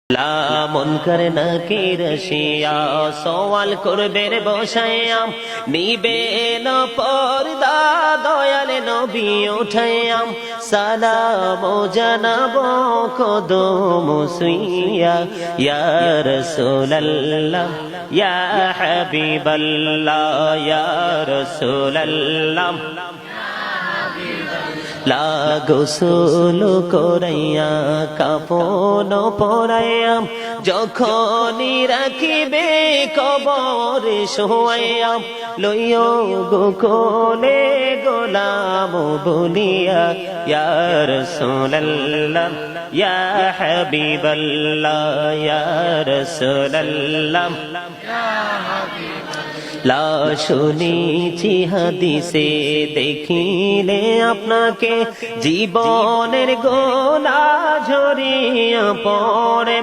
লা মুনকার নাকির শিয়া সওয়াল করবে রে বসায়া নিবে না পর্দা দয়াল নবী উঠায়া সালাম জানাবো কদম সুইয়া ইয়া রাসূলুল্লাহ ইয়া হাবিবাল্লাহ ইয়া রাসূলুল্লাহ লা গোসল করাইয়া কাফন পরাইয়া যখনই রাখিবে কবরে শোয়াইয়া লইও গো কোলে গোলাম বলিয়া ইয়া রাসূলুল্লাহ ইয়া হাবিবাল্লাহ ইয়া রাসূলুল্লাহ লা শুনেছি হাদিসে দেখিলে আপনাকে জীবনের গোলা ঝরিয়া পড়ে